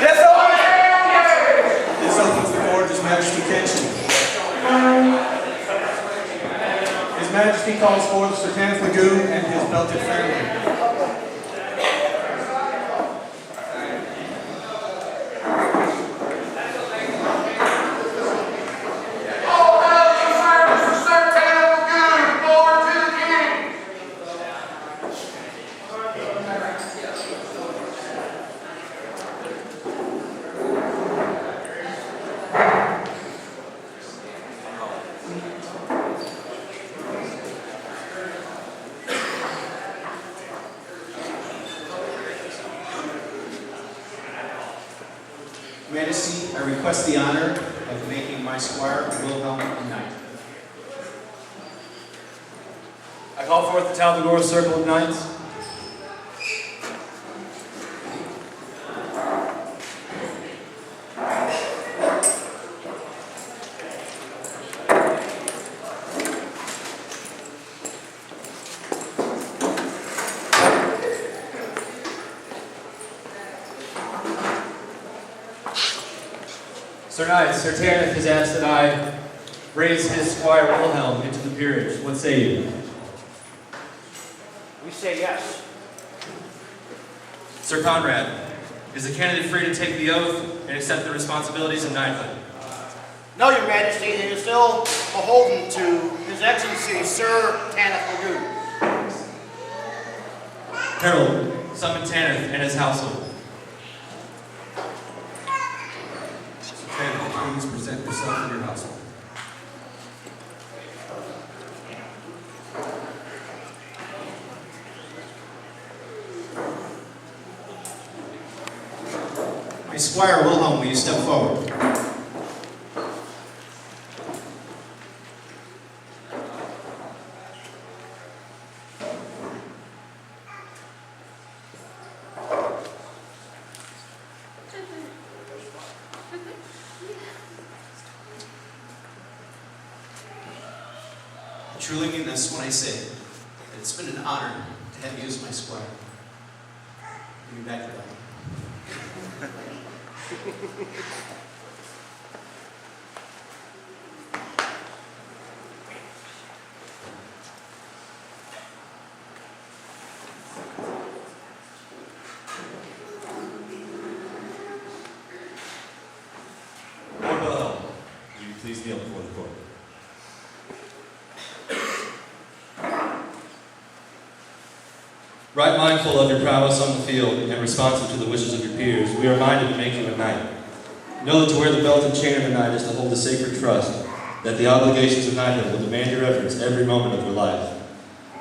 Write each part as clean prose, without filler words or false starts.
This opens the court, His Majesty attention. His Majesty calls forth Sir Kenneth Magoo and his belted family. Majesty, I request the honor of making my squire Wilhelm a knight. I call forth the Talvador Circle of Knights. Sir Knight, Sir Terneth has asked that I raise his squire Wilhelm into the peerage. What say you? We say yes. Sir Conrad, is the candidate free to take the oath and accept the responsibilities of knighthood? No, Your Majesty, it is still beholden to His Excellency Sir Kenneth Magoo. Herald, summon Terneth and his household. Please present yourself and your household. My squire Wilhelm, will you step forward? I truly mean this when I say that it's been an honor to have you as my squire. Give me back your life. Lord Wilhelm, will you please kneel before the court? Right mindful of your prowess on the field and responsive to the wishes of your peers, we are minded to make you a knight. Know that to wear the belt and chain of a knight is to hold the sacred trust that the obligations of knighthood will demand your reverence every moment of your life.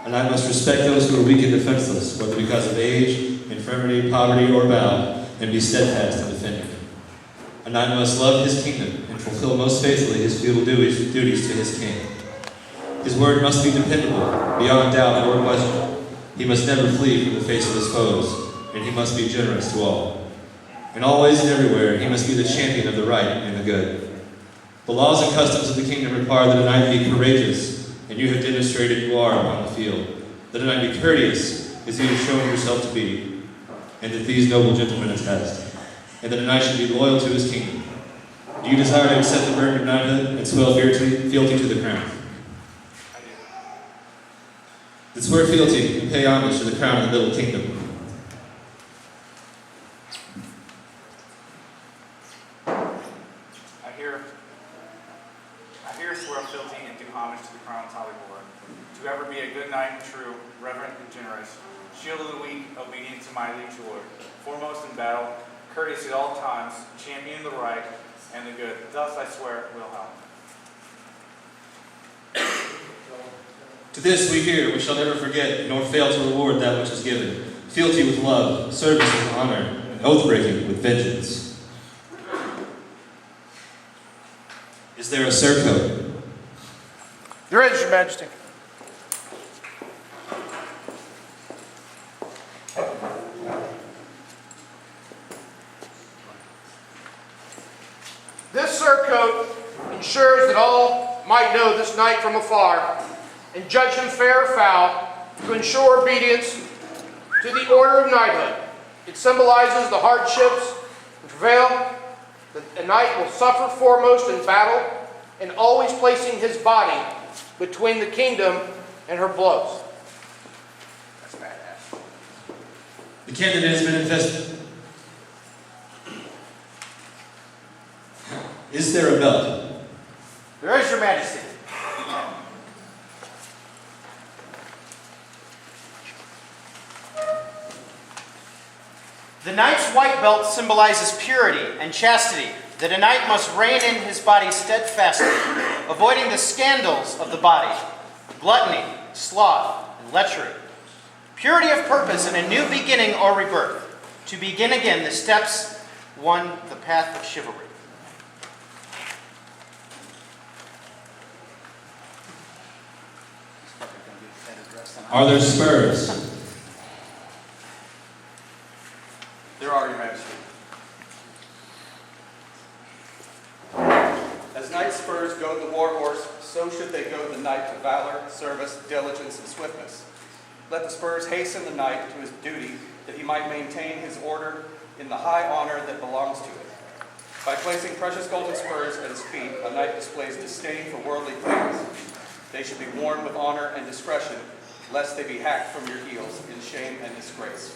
A knight must respect those who are weak and defenseless, whether because of age, infirmity, poverty, or vow, and be steadfast in defending it. A knight must love his kingdom and fulfill most faithfully his feudal duties to his king. His word must be dependable, beyond doubt or question. He must never flee from the face of his foes, and he must be generous to all. In all ways and everywhere, he must be the champion of the right and the good. The laws and customs of the kingdom require that a knight be courageous, and you have demonstrated you are upon the field. That a knight be courteous, as you have shown yourself to be, and that these noble gentlemen attest. And that a knight should be loyal to his kingdom. Do you desire to accept the burden of knighthood and swear fealty to the crown? Then swear fealty and pay homage to the crown of the Middle Kingdom. I swear fealty and do homage to the crown of Talvador, to ever be a good knight and true, reverent and generous, shield of the weak, obedient to my liege lord, foremost in battle, courteous at all times, champion the right and the good. Thus I swear, Wilhelm. To this we hear, we shall never forget, nor fail to reward that which is given. Fealty with love, service with honor, and oath-breaking with vengeance. Is there a surcoat? There is, Your Majesty. This surcoat ensures that all might know this knight from afar and judge him fair or foul to ensure obedience to the order of knighthood. It symbolizes the hardships which prevail, that a knight will suffer foremost in battle, and always placing his body between the kingdom and her blows. That's badass. The candidate has been invested. Is there a belt? There is, Your Majesty. The knight's white belt symbolizes purity and chastity, that a knight must rein in his body steadfastly, avoiding the scandals of the body, gluttony, sloth, and lechery. Purity of purpose and a new beginning or rebirth, to begin again the steps one the path of chivalry. Are there spurs? There are, Your Majesty. As knight's spurs goad the war horse, so should they goad the knight to valor, service, diligence, and swiftness. Let the spurs hasten the knight to his duty, that he might maintain his order in the high honor that belongs to it. By placing precious golden spurs at his feet, a knight displays disdain for worldly things. They should be worn with honor and discretion, lest they be hacked from your heels in shame and disgrace.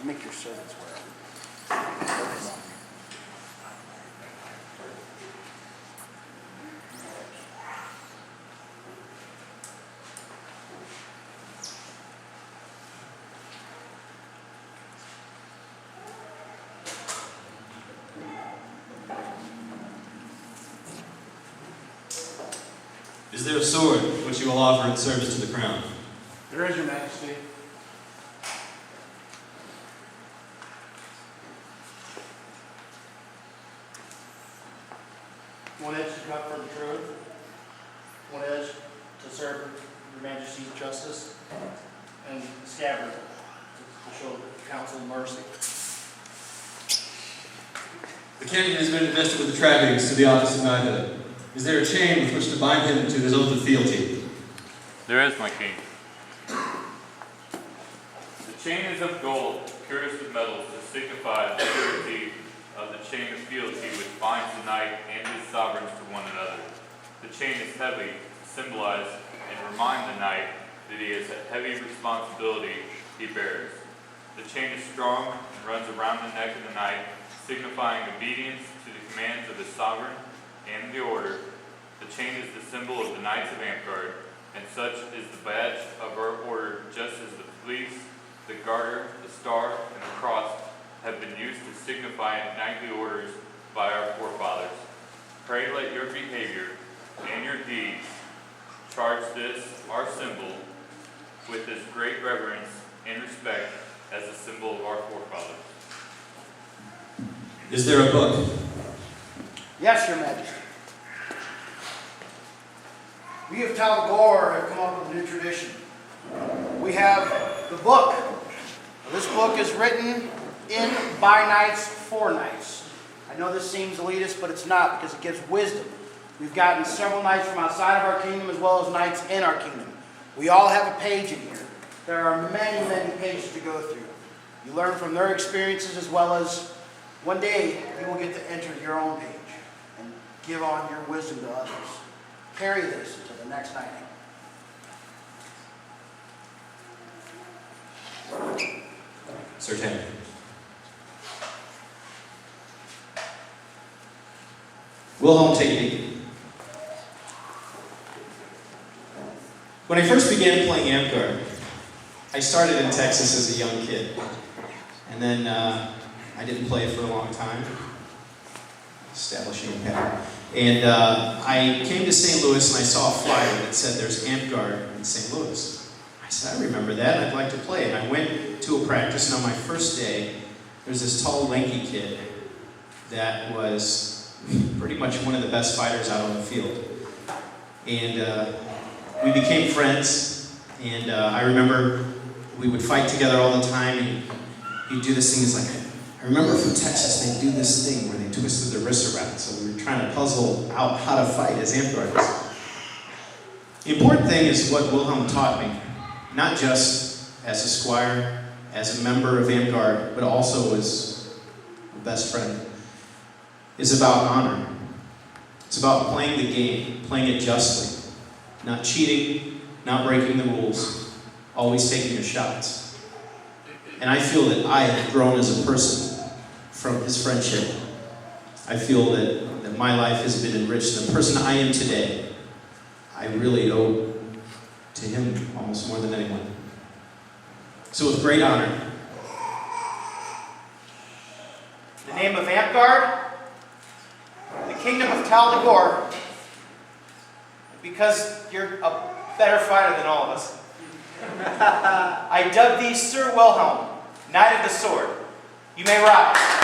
Make your servants wear it. Is there a sword which you will offer in service to the crown? There is, Your Majesty. One edge to cut for the truth, one edge to serve Your Majesty's justice, and the scabbard to show counsel mercy. The candidate has been invested with the trappings to the office of knighthood. Is there a chain with which to bind him to his oath of fealty? There is, my king. The chain is of gold, pierced with metals, to signify the purity of the chain of fealty which binds the knight and his sovereigns to one another. The chain is heavy, to symbolize and remind the knight that he has a heavy responsibility he bears. The chain is strong and runs around the neck of the knight, signifying obedience to the commands of his sovereign and the order. The chain is the symbol of the Knights of Amtgard, and such is the badge of our order, just as the fleece, the garter, the star, and the cross have been used to signify knightly orders by our forefathers. Pray let your behavior and your deeds charge this, our symbol, with as great reverence and respect as the symbol of our forefathers. Is there a book? Yes, Your Majesty. We of Talagore have come up with a new tradition. We have the book. This book is written in by knights for knights. I know this seems elitist, but it's not, because it gives wisdom. We've gotten several knights from outside of our kingdom as well as knights in our kingdom. We all have a page in here. There are many, many pages to go through. You learn from their experiences, as well as one day you will get to enter your own page and give on your wisdom to others. Carry this to the next night. Sir Tam. Wilhelm, take me. When I first began playing Amtgard, I started in Texas as a young kid. And then I didn't play for a long time, establishing a pattern. And I came to St. Louis and I saw a flyer that said there's Amtgard in St. Louis. I said, I remember that, I'd like to play. And I went to a practice, and on my first day, there was this tall, lanky kid that was pretty much one of the best fighters out on the field. And we became friends, and I remember we would fight together all the time, and he'd do this thing, he's like, I I remember from Texas, they do this thing where they twisted their wrists around, so we were trying to puzzle out how to fight as amp-guards. The important thing is what Wilhelm taught me, not just as a squire, as a member of Vanguard, but also as a best friend, is about honor. It's about playing the game, playing it justly, not cheating, not breaking the rules, always taking your shots. And I feel that I have grown as a person from his friendship. I feel that my life has been enriched. The person I am today, I really owe to him almost more than anyone. So with great honor, In the name of Amtgard, the kingdom of Taldagor, because you're a better fighter than all of us, I dub thee Sir Wilhelm, Knight of the Sword. You may rise.